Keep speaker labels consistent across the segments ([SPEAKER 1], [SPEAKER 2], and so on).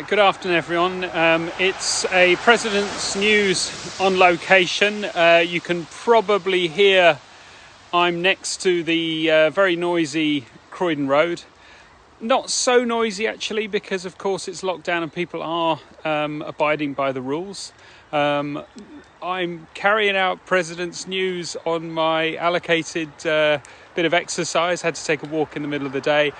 [SPEAKER 1] Good afternoon, everyone. It's a President's News on location. You can probably hear I'm next to the very noisy Croydon Road. Not so noisy, actually, because, of course, it's locked down and people are abiding by the rules. I'm carrying out President's News on my allocated bit of exercise. Had to take a walk in the middle of the day.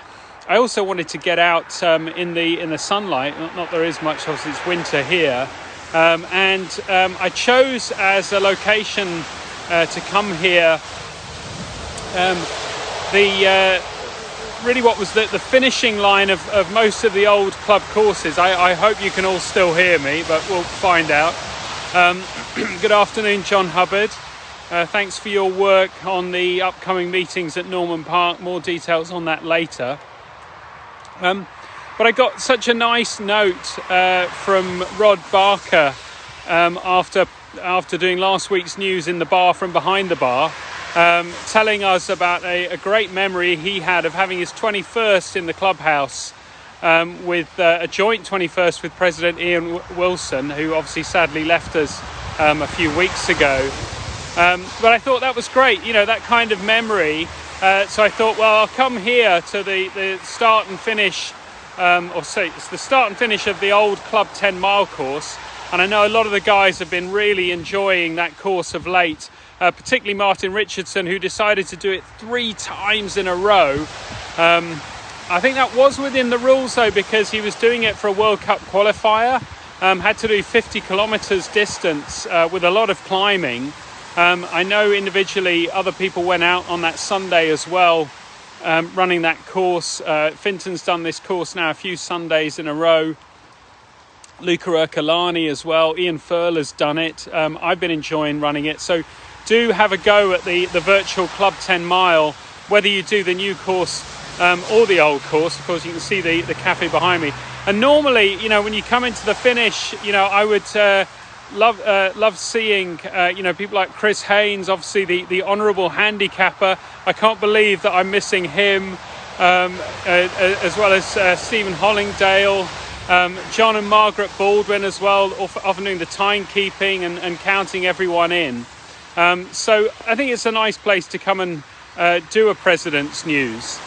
[SPEAKER 1] I also wanted to get out in the sunlight. Not there is much, obviously it's winter here, and I chose as a location to come here really what was the finishing line of most of the old club courses. I hope you can all still hear me, but we'll find out. Good afternoon, John Hubbard. Thanks for your work on the upcoming meetings at Norman Park. More details on that later. But I got such a nice note from Rod Barker after doing last week's news in the bar from behind the bar, telling us about a great memory he had of having his 21st in the clubhouse with a joint 21st with President Ian Wilson, who obviously sadly left us a few weeks ago. But I thought that was great, that kind of memory. So I thought, well, I'll come here to the start and finish, it's the start and finish of the old Club 10 mile course. And I know a lot of the guys have been really enjoying that course of late, particularly Martin Richardson, who decided to do it 3 times in a row. I think that was within the rules, though, because he was doing it for a World Cup qualifier, had to do 50 kilometres distance with a lot of climbing. I know individually other people went out on that Sunday as well, running that course. Finton's done this course now a few Sundays in a row. Luca Urcolani as well. Ian Furler's done it. I've been enjoying running it. So do have a go at the virtual Club 10 mile, whether you do the new course or the old course. Of course, you can see the cafe behind me. And normally, when you come into the finish, I would... Love seeing people like Chris Haynes, obviously the honourable handicapper. I can't believe that I'm missing him, as well as Stephen Hollingdale, John and Margaret Baldwin as well, often doing the timekeeping and counting everyone in. So I think it's a nice place to come and do a President's News.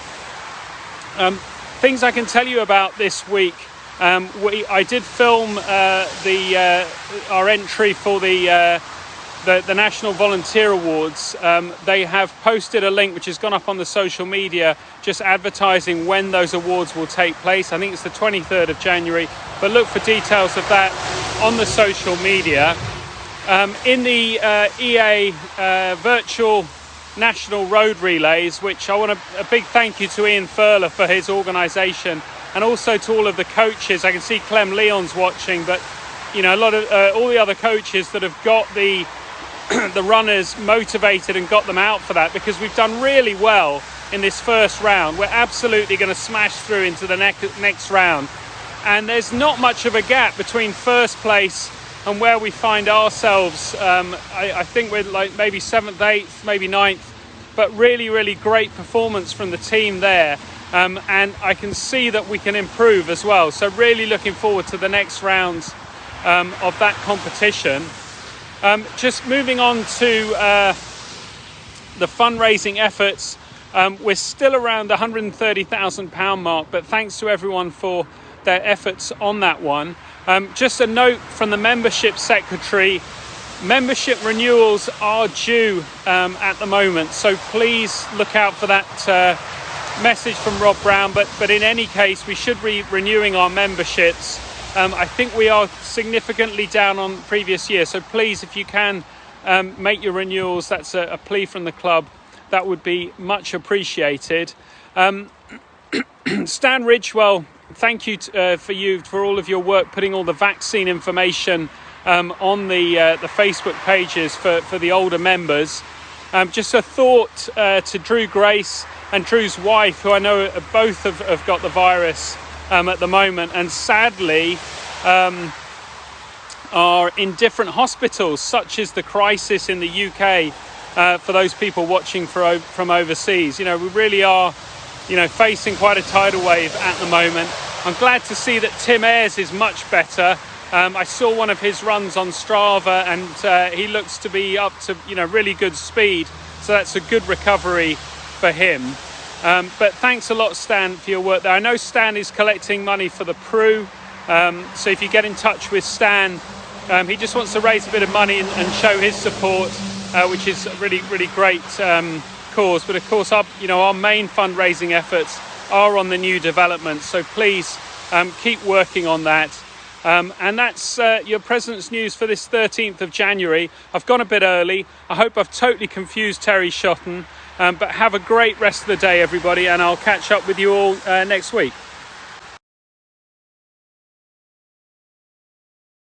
[SPEAKER 1] Things I can tell you about this week. I did film our entry for the National Volunteer Awards. They have posted a link which has gone up on the social media, just advertising when those awards will take place. I think it's the 23rd of January, but look for details of that on the social media. In the EA Virtual National Road Relays, which I want a big thank you to Ian Furler for his organisation, and also to all of the coaches. I can see Clem Leon's watching, but a lot of all the other coaches that have got the runners motivated and got them out for that, because we've done really well in this first round. We're absolutely going to smash through into the next round, and there's not much of a gap between first place and where we find ourselves. I think we're like maybe 7th, 8th, maybe 9th, but really great performance from the team there. And I can see that we can improve as well. So really looking forward to the next rounds of that competition. Just moving on to the fundraising efforts. We're still around the £130,000 mark, but thanks to everyone for their efforts on that one. Just a note from the membership secretary. Membership renewals are due at the moment, so please look out for that message from Rob Brown, but in any case we should be renewing our memberships. I think we are significantly down on previous year, so please, if you can make your renewals, that's a plea from the club, that would be much appreciated. Stan Ridgewell, thank you for all of your work putting all the vaccine information on the Facebook pages for the older members. Just a thought to Drew Grace and Drew's wife, who I know both have got the virus at the moment, and sadly are in different hospitals, such as the crisis in the UK, for those people watching from overseas. We really are facing quite a tidal wave at the moment. I'm glad to see that Tim Ayres is much better. I saw one of his runs on Strava, and he looks to be up to really good speed. So that's a good recovery for him. But thanks a lot, Stan, for your work there. I know Stan is collecting money for the Pru. So if you get in touch with Stan, he just wants to raise a bit of money and show his support, which is a really, really great cause. But of course, our main fundraising efforts are on the new developments. So please keep working on that. And that's your President's News for this 13th of January. I've gone a bit early. I hope I've totally confused Terry Shotton. But have a great rest of the day, everybody, and I'll catch up with you all next week.